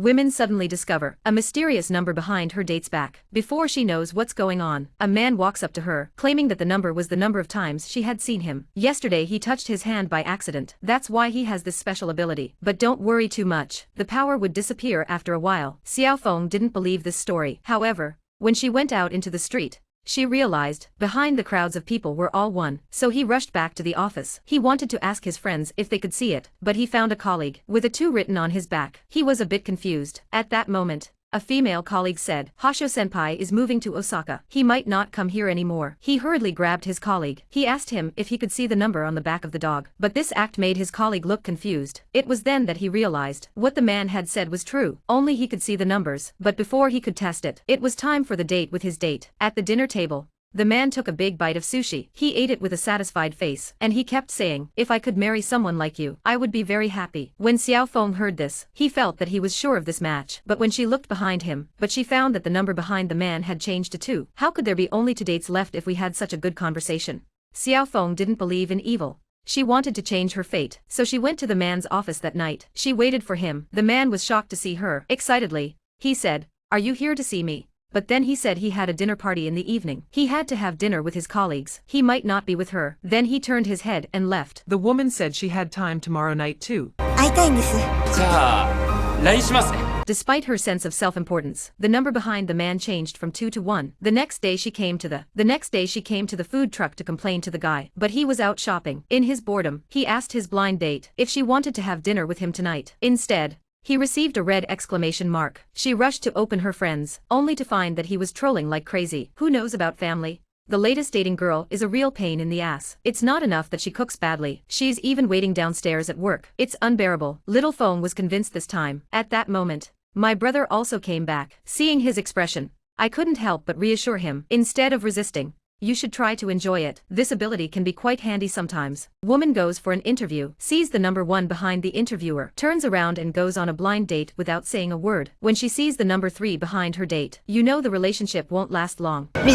Women suddenly discover a mysterious number behind her date's back. Before she knows what's going on, a man walks up to her, claiming that the number was the number of times she had seen him. Yesterday he touched his hand by accident. That's why he has this special ability. But don't worry too much. The power would disappear after a while. Xiaofeng didn't believe this story. However, when she went out into the street, she realized, behind the crowds of people were all one, so he rushed back to the office. He wanted to ask his friends if they could see it, but he found a colleague, with a 2 written on his back. He was a bit confused. At that moment, a female colleague said, Hasho-senpai is moving to Osaka. He might not come here anymore. He hurriedly grabbed his colleague. He asked him if he could see the number on the back of the dog. But this act made his colleague look confused. It was then that he realized what the man had said was true. Only he could see the numbers, but before he could test it, it was time for the date with his date. At the dinner table, the man took a big bite of sushi. He ate it with a satisfied face, and he kept saying, if I could marry someone like you, I would be very happy. When Xiaofeng heard this, he felt that he was sure of this match. But when she looked behind him, she found that the number behind the man had changed to 2. How could there be only 2 dates left if we had such a good conversation? Xiaofeng didn't believe in evil. She wanted to change her fate, so she went to the man's office that night. She waited for him. The man was shocked to see her. Excitedly, he said, are you here to see me? But then he said he had a dinner party in the evening. He had to have dinner with his colleagues. He might not be with her. Then he turned his head and left. The woman said she had time tomorrow night too. Despite her sense of self-importance, the number behind the man changed from 2 to 1. The next day she came to the food truck to complain to the guy. But he was out shopping. In his boredom, he asked his blind date if she wanted to have dinner with him tonight. Instead, he received a red exclamation mark. She rushed to open her friends, only to find that he was trolling like crazy. Who knows about family? The latest dating girl is a real pain in the ass. It's not enough that she cooks badly. She's even waiting downstairs at work. It's unbearable. Little Feng was convinced this time. At that moment, my brother also came back. Seeing his expression, I couldn't help but reassure him. Instead of resisting, you should try to enjoy it. This ability can be quite handy sometimes. Woman goes for an interview, sees the number 1 behind the interviewer, turns around and goes on a blind date without saying a word. When she sees the number 3 behind her date, you know the relationship won't last long. And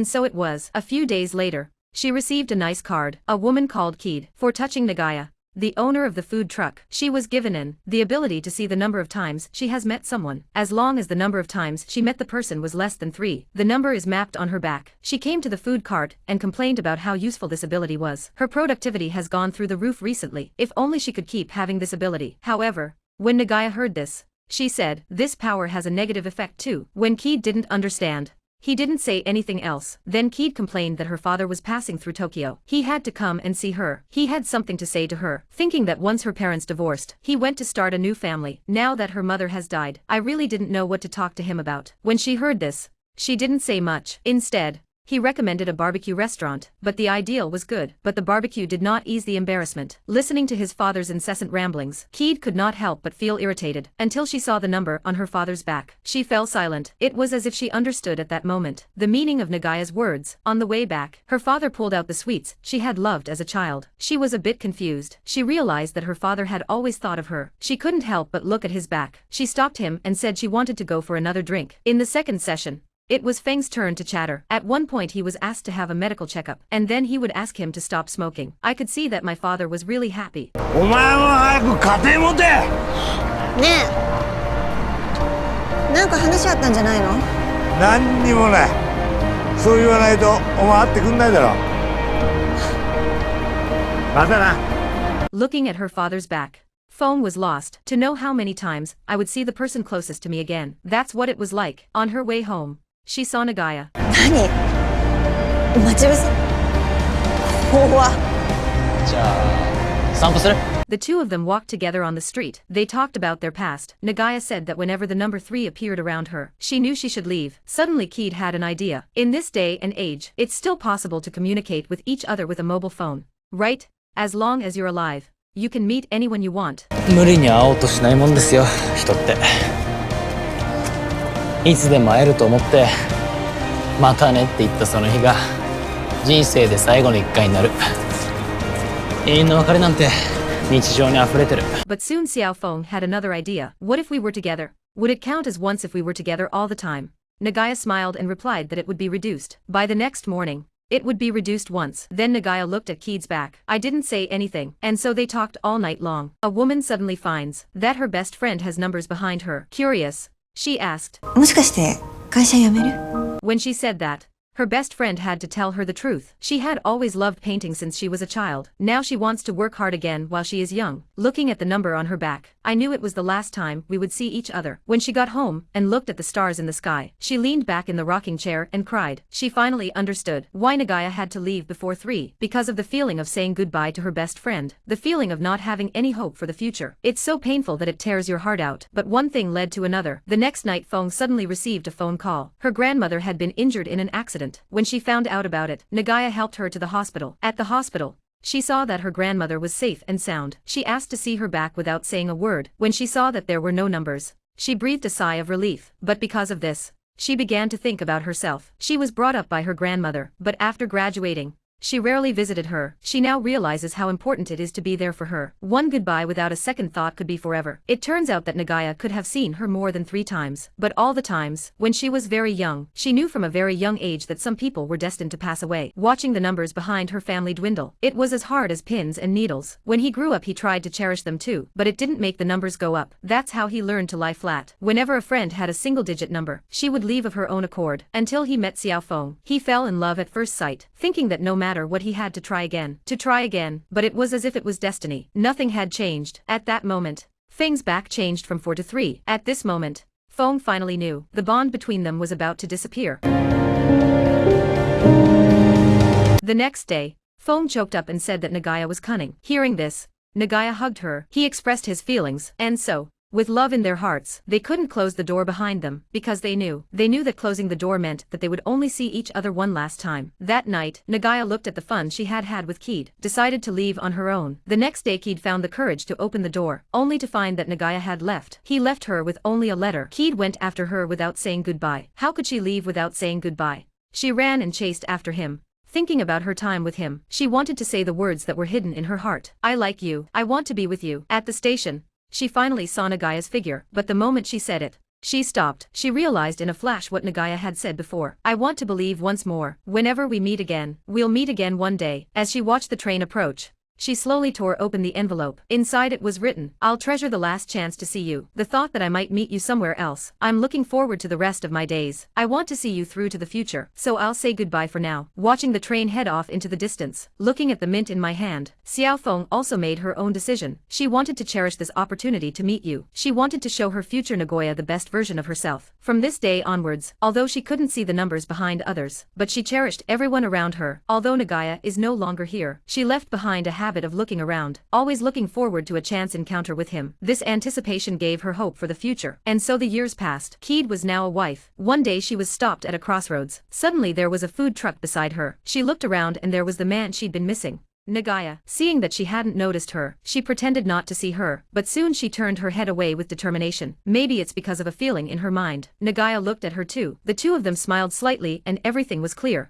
so it was. A few days later, she received a nice card. A woman called Keed for touching Nagaya, the owner of the food truck. She was given the ability to see the number of times she has met someone. As long as the number of times she met the person was less than 3, the number is mapped on her back. She came to the food cart and complained about how useful this ability was. Her productivity has gone through the roof recently. If only she could keep having this ability. However, when Nagaya heard this, she said, this power has a negative effect too. When Keed didn't understand, he didn't say anything else. Then Keed complained that her father was passing through Tokyo. He had to come and see her. He had something to say to her. Thinking that once her parents divorced, he went to start a new family. Now that her mother has died, I really didn't know what to talk to him about. When she heard this, she didn't say much. Instead, he recommended a barbecue restaurant, but the ideal was good. But the barbecue did not ease the embarrassment. Listening to his father's incessant ramblings, Keed could not help but feel irritated, until she saw the number on her father's back. She fell silent. It was as if she understood at that moment the meaning of Nagaya's words. On the way back, her father pulled out the sweets she had loved as a child. She was a bit confused. She realized that her father had always thought of her. She couldn't help but look at his back. She stopped him and said she wanted to go for another drink. In the second session, it was Feng's turn to chatter. At one point he was asked to have a medical checkup, and then he would ask him to stop smoking. I could see that my father was really happy. Looking at her father's back, Feng was lost. To know how many times I would see the person closest to me again. That's what it was like. On her way home, she saw Nagaya. The two of them walked together on the street. They talked about their past. Nagaya said that whenever the number 3 appeared around her, she knew she should leave. Suddenly Keed had an idea. In this day and age, it's still possible to communicate with each other with a mobile phone, right? As long as you're alive, you can meet anyone you want. 無理に会おうとしないもんですよ、人って。いつでも会えると思って、またねって言ったその日が人生で最後の1回になる。永遠の別れなんて日常に溢れてる。But soon Xiaofeng had another idea. What if we were together? Would it count as once if we were together all the time? Nagaya smiled and replied that it would be reduced. By the next morning, It would be reduced once. Then Nagaya looked at Keed's back. I didn't say anything, and so they talked all night long. A woman suddenly finds that her best friend has numbers behind her. Curious, she asked. もしかして会社辞める？ When she said that, her best friend had to tell her the truth. She had always loved painting since she was a child. Now she wants to work hard again while she is young. Looking at the number on her back, I knew it was the last time we would see each other. When she got home and looked at the stars in the sky, she leaned back in the rocking chair and cried. She finally understood why Nagaya had to leave before 3, because of the feeling of saying goodbye to her best friend. The feeling of not having any hope for the future. It's so painful that it tears your heart out. But one thing led to another. The next night Feng suddenly received a phone call. Her grandmother had been injured in an accident. When she found out about it, Nagaya helped her to the hospital. At the hospital, she saw that her grandmother was safe and sound. She asked to see her back without saying a word. When she saw that there were no numbers, she breathed a sigh of relief. But because of this, she began to think about herself. She was brought up by her grandmother, but after graduating, she rarely visited her. She now realizes how important it is to be there for her. One goodbye without a second thought could be forever. It turns out that Nagaya could have seen her more than 3 times. But all the times, when she was very young, she knew from a very young age that some people were destined to pass away. Watching the numbers behind her family dwindle, it was as hard as pins and needles. When he grew up he tried to cherish them too, but it didn't make the numbers go up. That's how he learned to lie flat. Whenever a friend had a single-digit number, she would leave of her own accord. Until he met Xiao Feng. He fell in love at first sight, thinking that no matter what he had to try again, but it was as if it was destiny. Nothing had changed. At that moment, Feng's back changed from 4 to 3. At this moment, Feng finally knew the bond between them was about to disappear. The next day, Feng choked up and said that Nagaya was cunning. Hearing this, Nagaya hugged her. He expressed his feelings, and so, with love in their hearts, they couldn't close the door behind them, because they knew that closing the door meant that they would only see each other one last time. That night, Nagaya looked at the fun she had had with Keed, decided to leave on her own. The next day Keed found the courage to open the door, only to find that Nagaya had left. He left her with only a letter. Keed went after her without saying goodbye. How could she leave without saying goodbye? She ran and chased after him, thinking about her time with him. She wanted to say the words that were hidden in her heart. I like you. I want to be with you. At the station, she finally saw Nagaya's figure, but the moment she said it, she stopped. She realized in a flash what Nagaya had said before. I want to believe once more. Whenever we meet again, we'll meet again one day. As she watched the train approach, she slowly tore open the envelope. Inside it was written, I'll treasure the last chance to see you. The thought that I might meet you somewhere else. I'm looking forward to the rest of my days. I want to see you through to the future. So I'll say goodbye for now. Watching the train head off into the distance, looking at the mint in my hand, Xiao Feng also made her own decision. She wanted to cherish this opportunity to meet you. She wanted to show her future Nagoya the best version of herself. From this day onwards, although she couldn't see the numbers behind others, but she cherished everyone around her. Although Nagaya is no longer here, she left behind a habit of looking around, always looking forward to a chance encounter with him. This anticipation gave her hope for the future. And so the years passed. Keed was now a wife. One day she was stopped at a crossroads. Suddenly there was a food truck beside her. She looked around and there was the man she'd been missing. Nagaya. Seeing that she hadn't noticed her, she pretended not to see her, but soon she turned her head away with determination. Maybe it's because of a feeling in her mind. Nagaya looked at her too. The two of them smiled slightly and everything was clear.